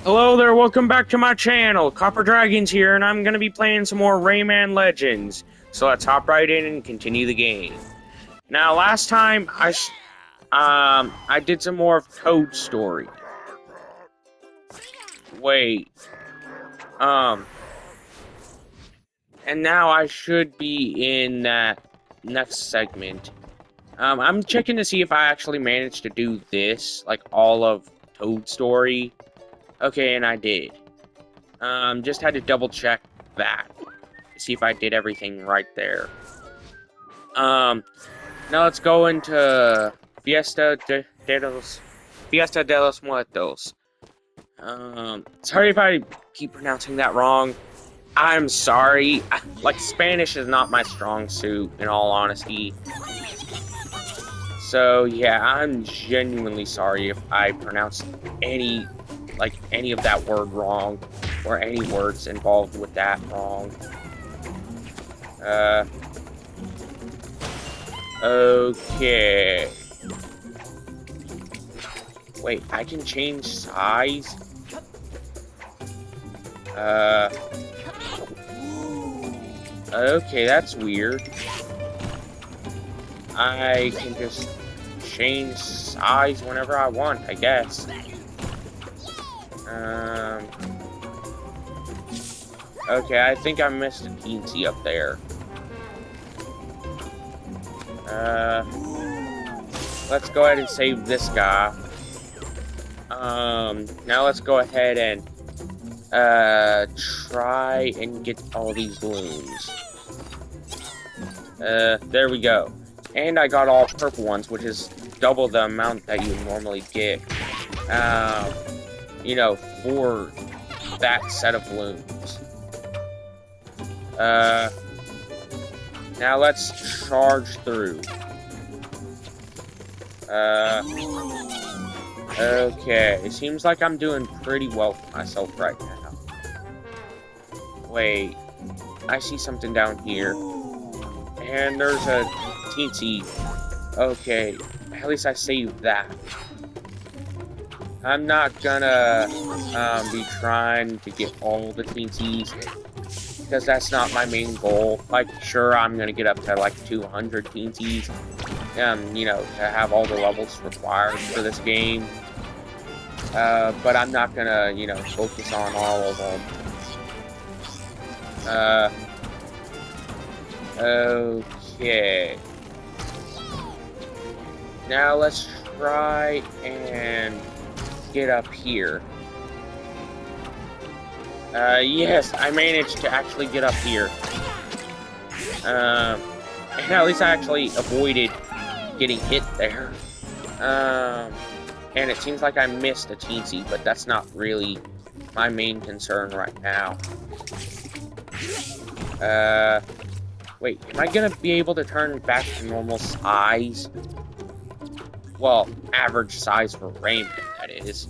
Hello there, welcome back to my channel. Copper Dragons here, and I'm gonna be playing some more Rayman Legends. So let's hop right in and continue the game. Now, last time I did some more of Toad's story. Wait, and now I should be in that next segment. I'm checking to see if I actually managed to do this, like all of Toad's story. Okay, and I did. Just had to double check that. See if I did everything right there. Now let's go into Fiesta de los Muertos. Sorry if I keep pronouncing that wrong. I'm sorry. Like, Spanish is not my strong suit, in all honesty. So, yeah, I'm genuinely sorry if I pronounced any of that word wrong, or any words involved with that wrong. Okay. Wait, I can change size? Okay, that's weird. I can just change size whenever I want, I guess. Okay, I think I missed a teensy up there. Let's go ahead and save this guy. Now let's go ahead and, try and get all these balloons. There we go. And I got all purple ones, which is double the amount that you normally get. You know, for that set of balloons. Now let's charge through. Okay, it seems like I'm doing pretty well for myself right now. Wait, I see something down here. And there's a teensy. Okay, at least I saved that. I'm not gonna be trying to get all the teensies, because that's not my main goal. Like, sure, I'm gonna get up to like 200 teensies, you know, to have all the levels required for this game. But I'm not gonna, you know, focus on all of them. Okay. Now let's try and get up here. Yes, I managed to actually get up here. And at least I actually avoided getting hit there. And it seems like I missed a teensy, but that's not really my main concern right now. Wait, am I gonna be able to turn back to normal size? Well, average size for Rayman, that is.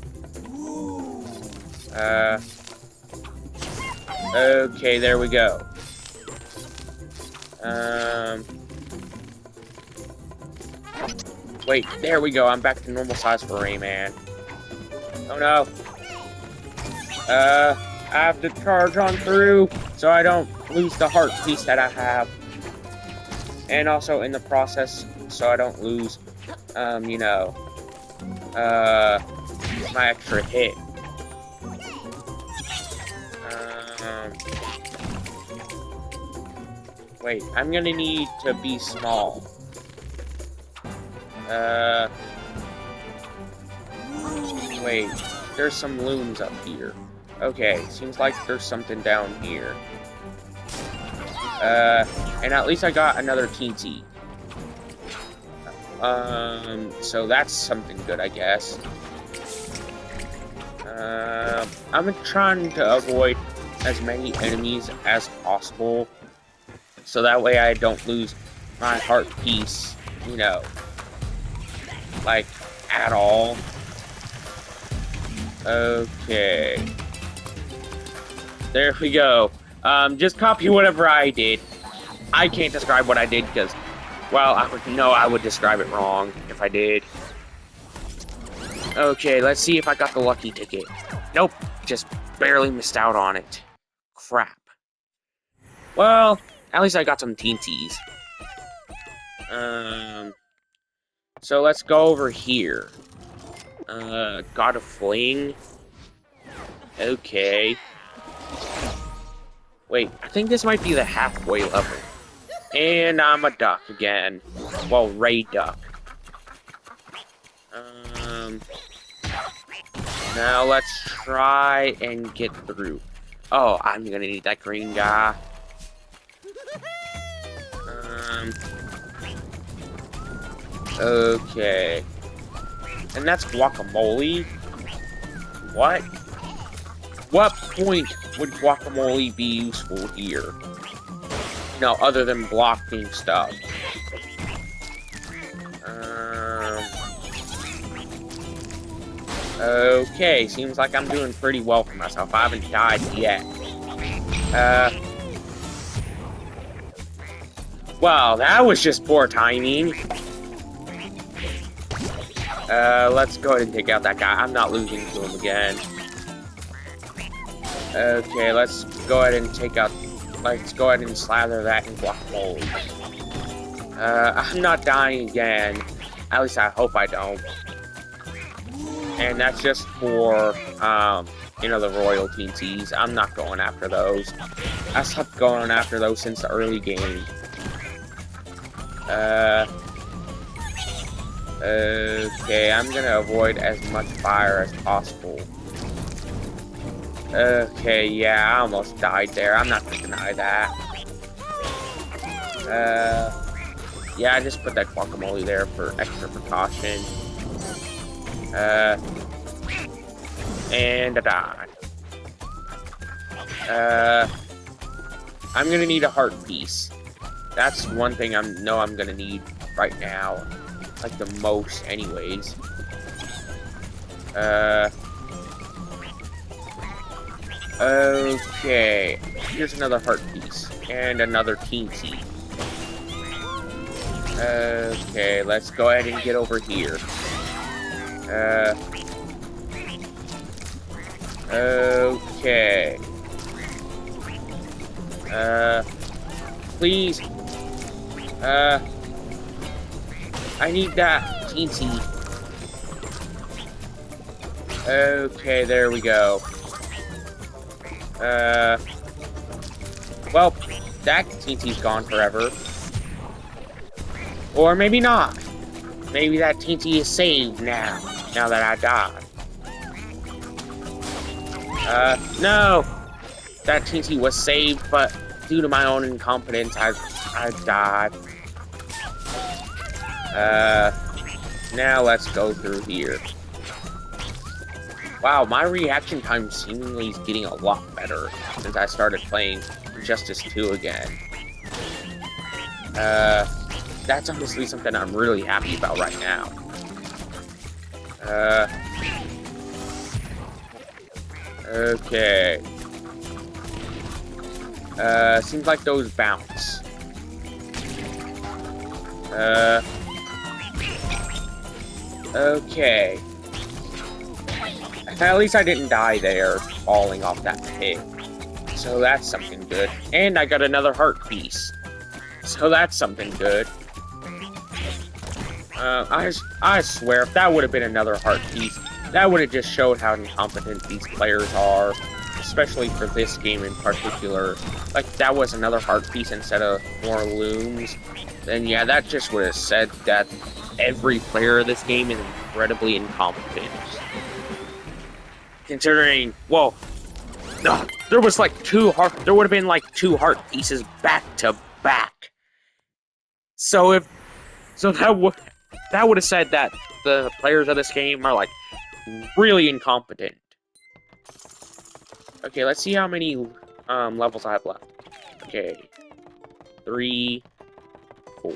Okay, there we go. Wait, there we go. I'm back to normal size for Rayman. Oh no. I have to charge on through so I don't lose the heart piece that I have. And also in the process, so I don't lose, you know, my extra hit. Wait, I'm gonna need to be small. Wait, there's some loons up here. Okay, seems like there's something down here. And at least I got another teensy. So that's something good, I guess. I'm trying to avoid as many enemies as possible, so that way I don't lose my heart piece, you know, like, at all. Okay. There we go. Just copy whatever I did. I can't describe what I did because, well, I would describe it wrong if I did. Okay, let's see if I got the lucky ticket. Nope, just barely missed out on it. Crap. Well, at least I got some teensies. So let's go over here. God of Fling. Okay. Wait, I think this might be the halfway level. And I'm a duck again. Well, Ray Duck. Now let's try and get through. Oh, I'm gonna need that green guy. Okay. And that's guacamole? What? What point would guacamole be useful here? No, other than blocking stuff. Okay, seems like I'm doing pretty well for myself. I haven't died yet. Wow, that was just poor timing. Let's go ahead and take out that guy. I'm not losing to him again. Okay, let's go ahead and take out... Let's go ahead and slather that in guacamole. I'm not dying again. At least I hope I don't. And that's just for, you know, the royal teensies. I'm not going after those. I stopped going after those since the early game. Okay, I'm gonna avoid as much fire as possible. Okay, yeah, I almost died there. I'm not gonna deny that. Yeah, I just put that guacamole there for extra precaution. And I died. I'm gonna need a heart piece. That's one thing I'm gonna need right now. Like the most anyways. Okay. Here's another heart piece. And another teensy. Okay, let's go ahead and get over here. Okay. Please. I need that teensy. Okay, there we go. Well, that teensy's gone forever. Or maybe not. Maybe that teensy is saved now that I died. No! That teensy was saved, but due to my own incompetence, I died. Now let's go through here. Wow, my reaction time seemingly is getting a lot better since I started playing Justice 2 again. That's honestly something I'm really happy about right now. Okay. Seems like those bounce. Okay. At least I didn't die there, falling off that pit. So that's something good. And I got another heart piece. So that's something good. I swear, if that would have been another heart piece, that would have just showed how incompetent these players are. Especially for this game in particular. Like, that was another heart piece instead of more looms. Then yeah, that just would have said that every player of this game is incredibly incompetent. Considering, well, there was like there would have been like 2 heart pieces back to back. So that would have said that the players of this game are like really incompetent. Okay, let's see how many levels I have left. Okay, 3, 4.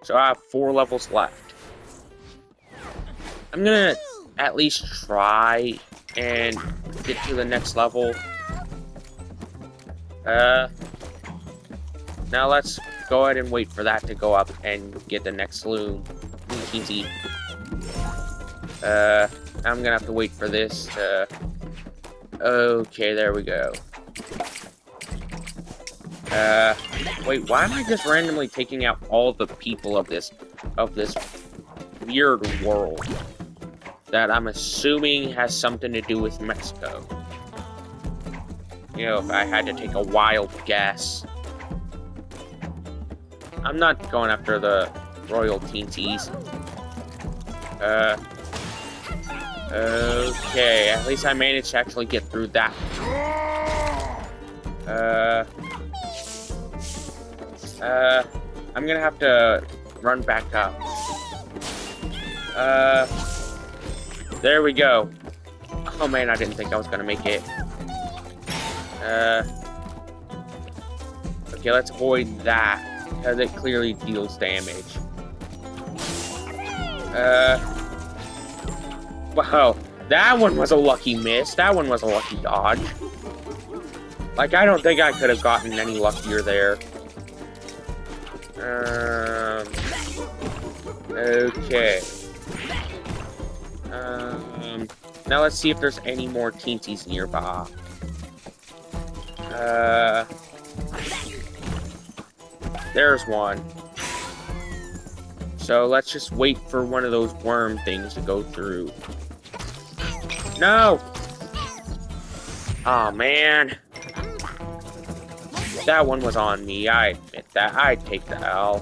So I have 4 levels left. I'm gonna at least try and get to the next level. Now let's go ahead and wait for that to go up and get the next loom. Easy. I'm gonna have to wait for this to Okay, there we go. Wait, why am I just randomly taking out all the people of this weird world that I'm assuming has something to do with Mexico? You know, if I had to take a wild guess. I'm not going after the royal teensies. Okay, at least I managed to actually get through that. I'm gonna have to run back up. There we go. Oh man, I didn't think I was gonna make it. Okay, let's avoid that, because it clearly deals damage. Wow, that one was a lucky miss. That one was a lucky dodge. Like, I don't think I could have gotten any luckier there. Okay. Now let's see if there's any more teensies nearby. There's one. So let's just wait for one of those worm things to go through. No! Aw, man. That one was on me, I admit that. I'd take the L.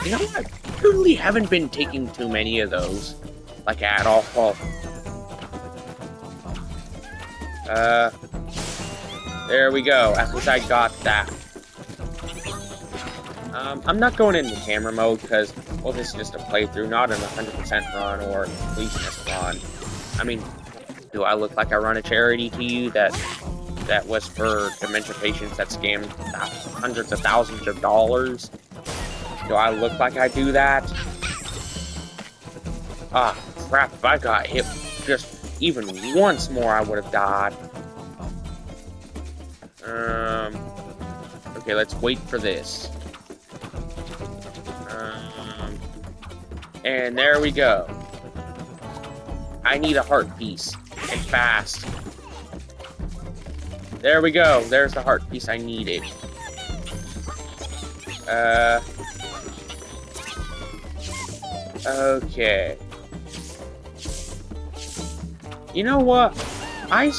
You know what? I really haven't been taking too many of those. Like, at all. There we go. At least I got that. I'm not going into camera mode because, well, this is just a playthrough, not an 100% run or completionist run. I mean, do I look like I run a charity to you that was for dementia patients that scammed hundreds of thousands of dollars? Do I look like I do that? Ah, crap, if I got hit just even once more, I would have died. Okay, let's wait for this. And there we go. I need a heart piece, and fast. There we go. There's the heart piece I needed. Okay. You know what? I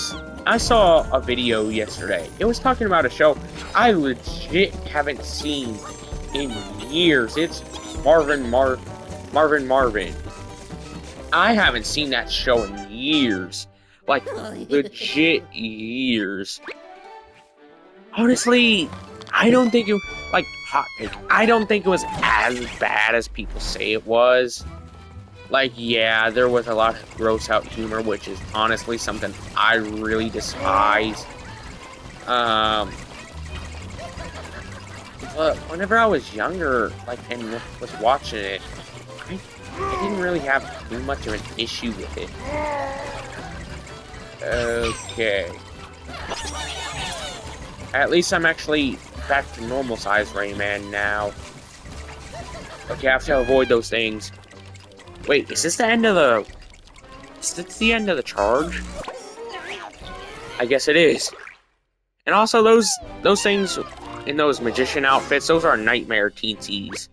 saw a video yesterday. It was talking about a show I legit haven't seen in years. It's Marvin. I haven't seen that show in years. Like, legit years. Honestly, I don't think it... Like, hot take. I don't think it was as bad as people say it was. Like, yeah, there was a lot of gross out humor, which is honestly something I really despise. But whenever I was younger, like, and was watching it, I didn't really have too much of an issue with it. Okay. At least I'm actually back to normal size Rayman now. Okay, I have to avoid those things. Wait, is this the end of the... Is this the end of the charge? I guess it is. And also, those things in those magician outfits, those are nightmare teensies.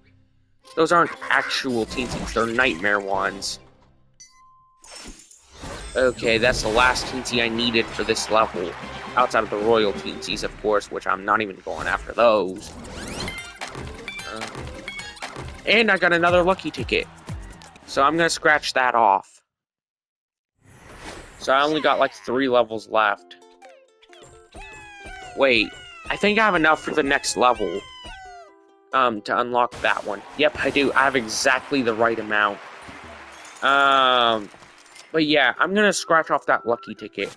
Those aren't actual teensies, they're nightmare ones. Okay, that's the last teensy I needed for this level. Outside of the royal teensies, of course, which I'm not even going after those. And I got another lucky ticket. So I'm gonna scratch that off. So I only got like 3 levels left. Wait, I think I have enough for the next level. To unlock that one. Yep, I do. I have exactly the right amount. But yeah, I'm gonna scratch off that lucky ticket.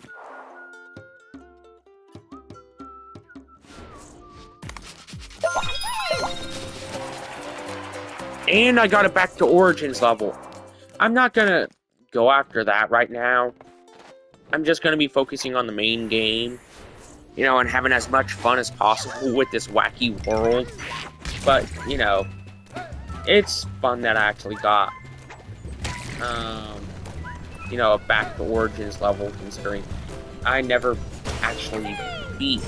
And I got it back to Origins level. I'm not gonna go after that right now. I'm just gonna be focusing on the main game. You know, and having as much fun as possible with this wacky world. But, you know, it's fun that I actually got. a back to Origins level, considering I never actually beat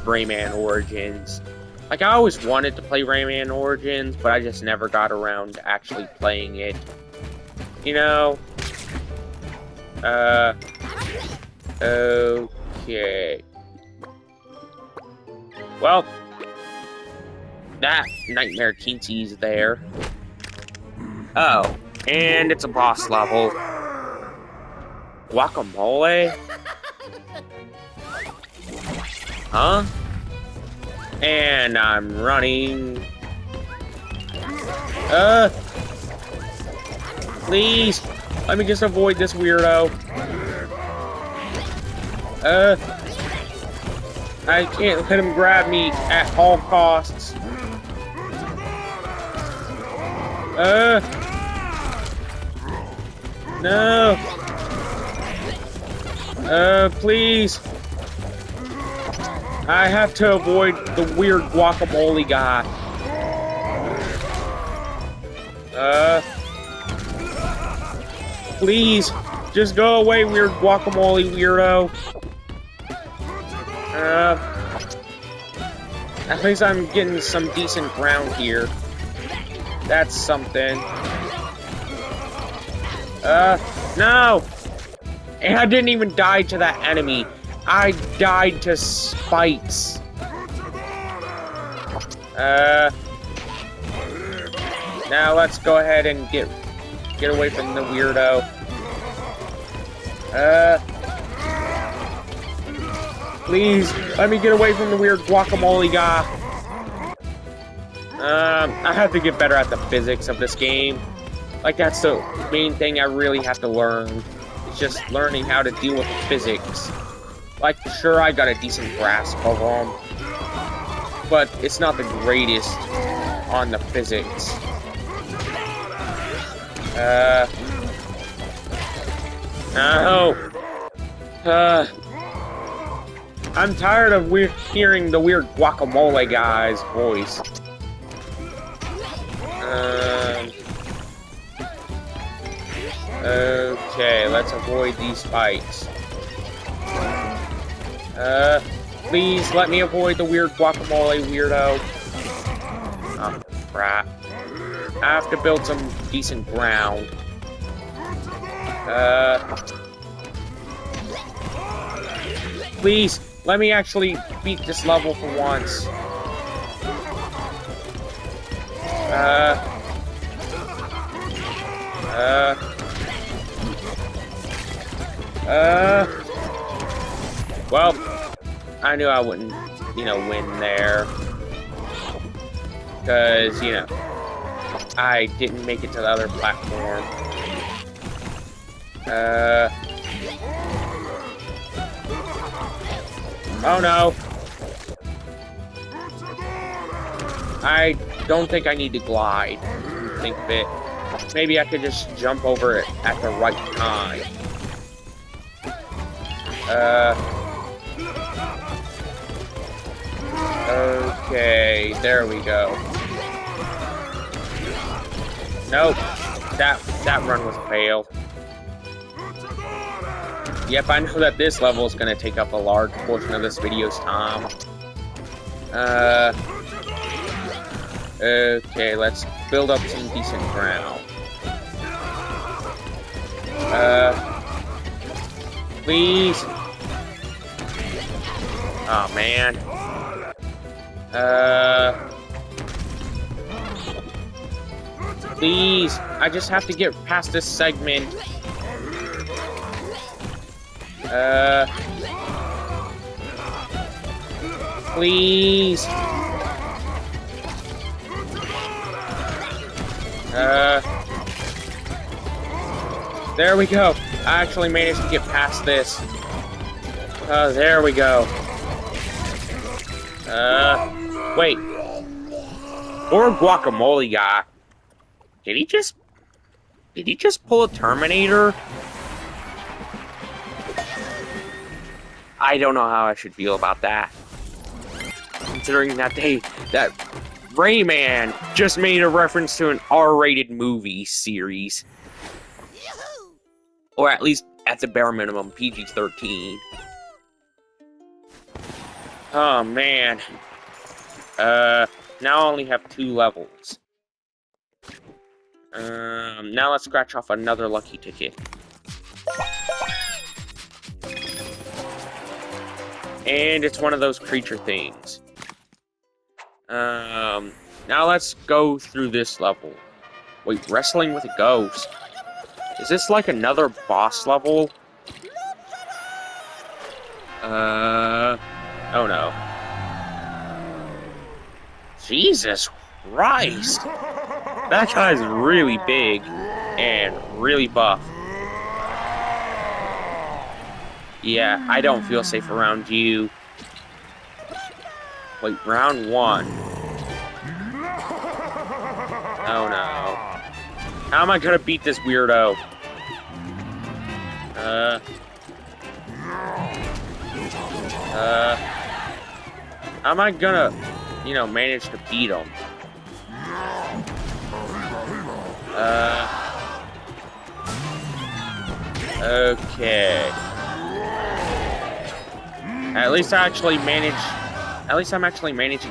Rayman Origins. Like, I always wanted to play Rayman Origins, but I just never got around to actually playing it. Okay. Well, that Nightmare Keensy's there. Oh, and it's a boss level. Guacamole? Huh? And I'm running. Please, let me just avoid this weirdo. I can't let him grab me at all costs. No. Please. I have to avoid the weird guacamole guy. Please, just go away, weird guacamole weirdo. At least I'm getting some decent ground here. That's something. No! And I didn't even die to that enemy. I died to spikes. Now let's go ahead and get away from the weirdo. Please, let me get away from the weird guacamole guy. I have to get better at the physics of this game. Like, that's the main thing I really have to learn. It's just learning how to deal with the physics. Like, sure, I got a decent grasp of them, but it's not the greatest on the physics. No. I'm tired of hearing the weird guacamole guy's voice. Okay, let's avoid these fights. Please let me avoid the weird guacamole weirdo. Oh, crap. I have to build some decent ground. Please, let me actually beat this level for once. Well, I knew I wouldn't, win there. Because, I didn't make it to the other platform. Oh no. I don't think I need to glide. Think of it. Maybe I could just jump over it at the right time. Okay, there we go. Nope, that run was a fail. Yep, I know that this level is going to take up a large portion of this video's time. Okay, let's build up some decent ground. Please. Oh, man. Please. I just have to get past this segment. Please. There we go. I actually managed to get past this. There we go. Wait. Poor guacamole guy. Did he just pull a Terminator? I don't know how I should feel about that. Considering that Rayman just made a reference to an R-rated movie series. Or at least, at the bare minimum, PG-13. Oh, man. Now I only have 2 levels. Now let's scratch off another lucky ticket. And it's one of those creature things. Now let's go through this level. Wait, wrestling with a ghost. Is this like another boss level? Oh no. Jesus Christ! That guy's really big and really buff. Yeah, I don't feel safe around you. Wait, round 1. Oh no. How am I gonna beat this weirdo? How am I gonna, manage to beat him? Okay. At least I'm actually managing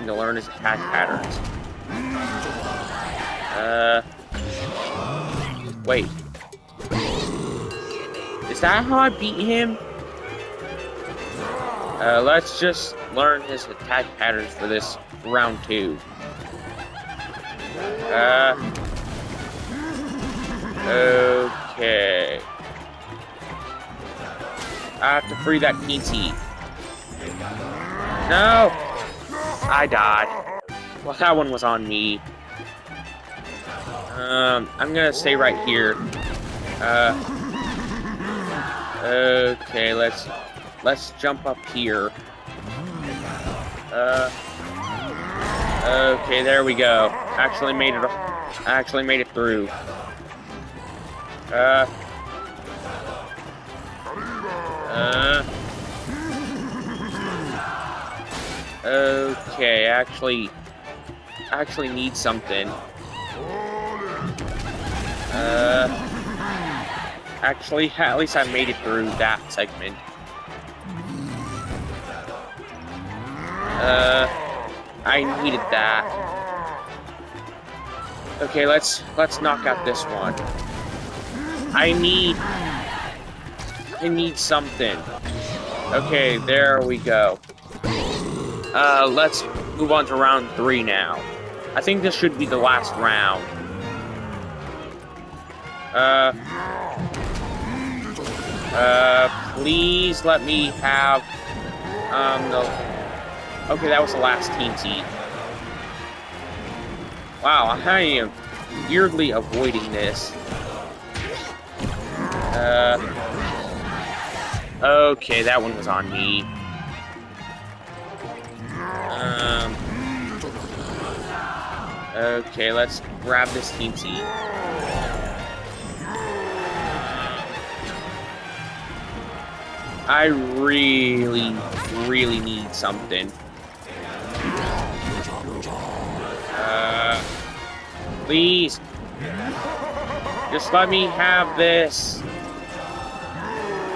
to learn his attack patterns. Wait. Is that how I beat him? Let's just learn his attack patterns for this round 2. Okay. I have to free that teensy. No! I died. Well, that one was on me. I'm gonna stay right here. Okay, let's jump up here. Okay, there we go. I actually made it through. Okay, I actually need something. Actually, at least I made it through that segment. I needed that. Okay, let's knock out this one. I need something. Okay, there we go. Let's move on to round 3 now. I think this should be the last round. Please let me have, okay, that was the last teensy. Wow, I am weirdly avoiding this. Okay, that one was on me. Okay, let's grab this teensy. I really need something. Please. Just let me have this.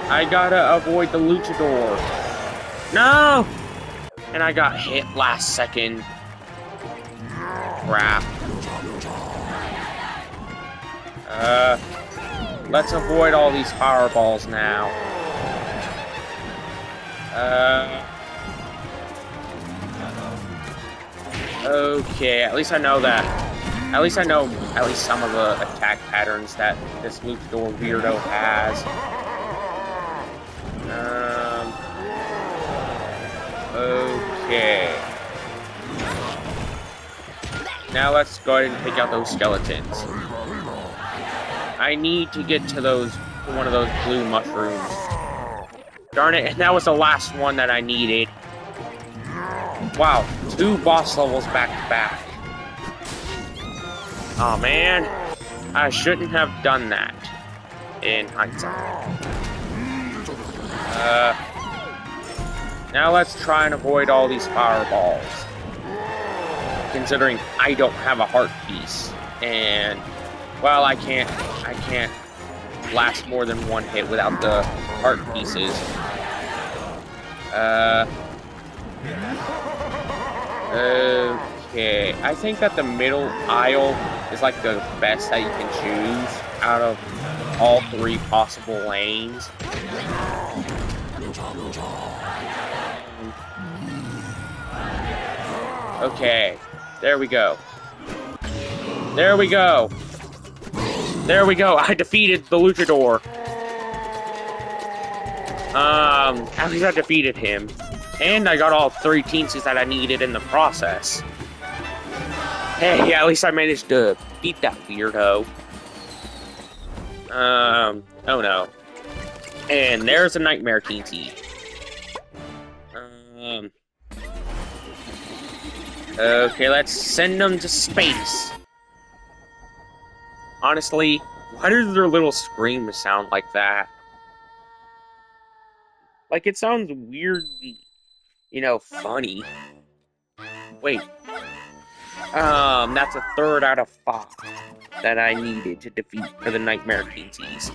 I gotta avoid the luchador. No! And I got hit last second. Crap. Let's avoid all these fireballs now. Okay, at least I know that. At least I know at least some of the attack patterns that this luchador weirdo has. Okay. Now let's go ahead and take out those skeletons. I need to get to one of those blue mushrooms. Darn it, and that was the last one that I needed. Wow, 2 boss levels back to back. Oh man, I shouldn't have done that in hindsight. Now let's try and avoid all these fireballs. Considering I don't have a heart piece, and well, I can't last more than one hit without the heart pieces. Okay, I think that the middle aisle is like the best that you can choose out of all three possible lanes. Okay, there we go. There we go. There we go. I defeated the luchador. At least I defeated him. And I got all three teensies that I needed in the process. Hey, at least I managed to beat that weirdo. Oh no. And there's a nightmare teensy. Okay, let's send them to space. Honestly, why does their little scream sound like that? Like, it sounds weirdly, funny. Wait. That's a 3rd out of 5 that I needed to defeat for the Nightmare Teensies.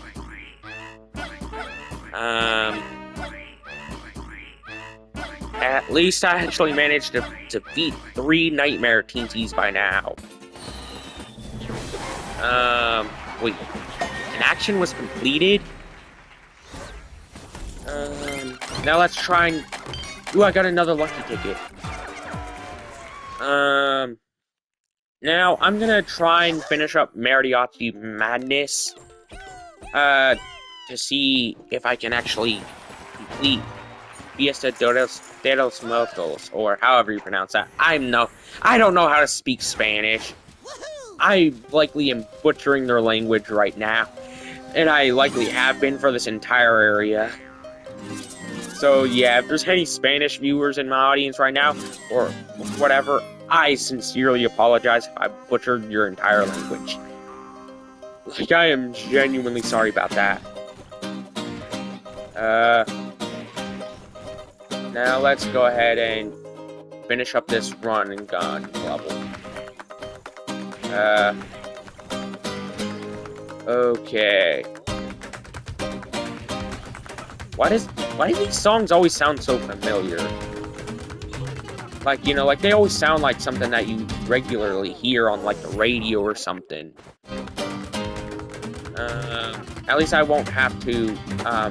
At least I actually managed to defeat 3 Nightmare Teensies by now. Wait. An action was completed? Now let's try and... Ooh, I got another lucky ticket. Now I'm gonna try and finish up Mariachi Madness. To see if I can actually complete Fiesta de los Muertos, or however you pronounce that. I don't know how to speak Spanish. I likely am butchering their language right now, and I likely have been for this entire area. So yeah, if there's any Spanish viewers in my audience right now, or whatever, I sincerely apologize if I butchered your entire language. Like, I am genuinely sorry about that. Now let's go ahead and finish up this run and gun level. Okay. Why do these songs always sound so familiar? Like, like they always sound like something that you regularly hear on like the radio or something. At least I won't have to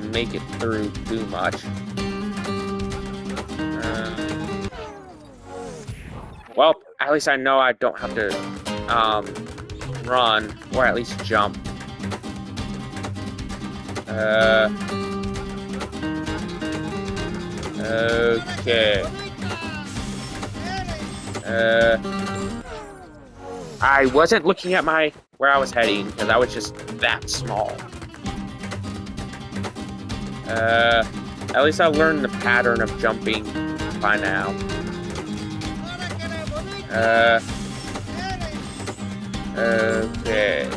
make it through too much. Well, at least I know I don't have to run, or at least jump. Okay. I wasn't looking at where I was heading, because I was just that small. At least I learned the pattern of jumping by now. Okay.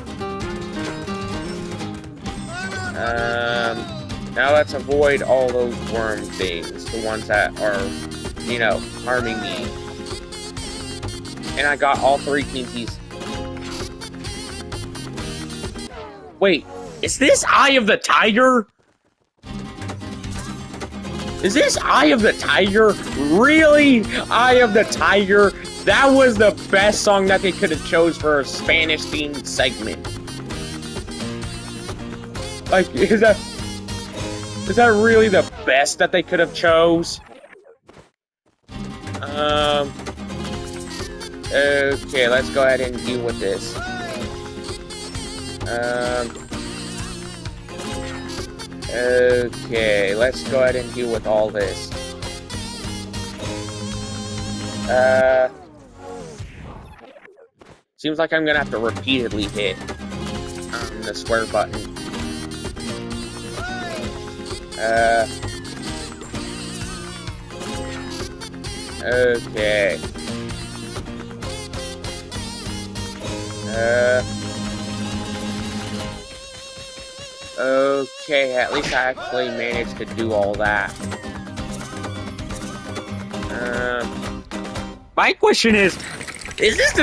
Now let's avoid all those worm things, the ones that are, harming me. And I got all 3 Kinkies. Wait, is this Eye of the Tiger? Is this Eye of the Tiger? Really? Eye of the Tiger? That was the best song that they could have chose for a Spanish-themed segment. Like, is that really the best that they could have chose? Okay, let's go ahead and deal with this. Okay, let's go ahead and deal with all this. Seems like I'm gonna have to repeatedly hit the square button. Okay. Okay, at least I actually managed to do all that. My question is this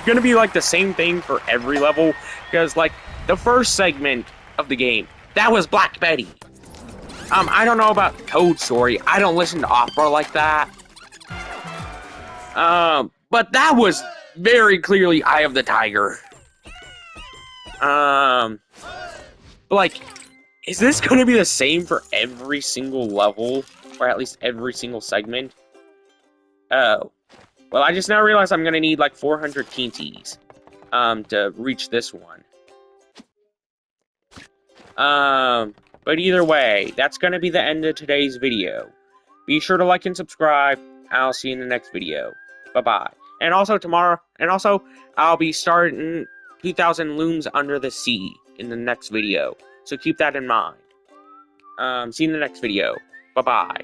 gonna be like the same thing for every level? Because, like, the first segment, of the game. That was Black Betty. I don't know about Toad Story. I don't listen to opera like that. But that was very clearly Eye of the Tiger. But like, is this going to be the same for every single level? Or at least every single segment? Oh. Well, I just now realized I'm going to need like 400 TNTs to reach this one. But either way, that's going to be the end of today's video. Be sure to like and subscribe. I'll see you in the next video. Bye-bye. And also tomorrow, I'll be starting 2000 Looms Under the Sea in the next video. So keep that in mind. See you in the next video. Bye-bye.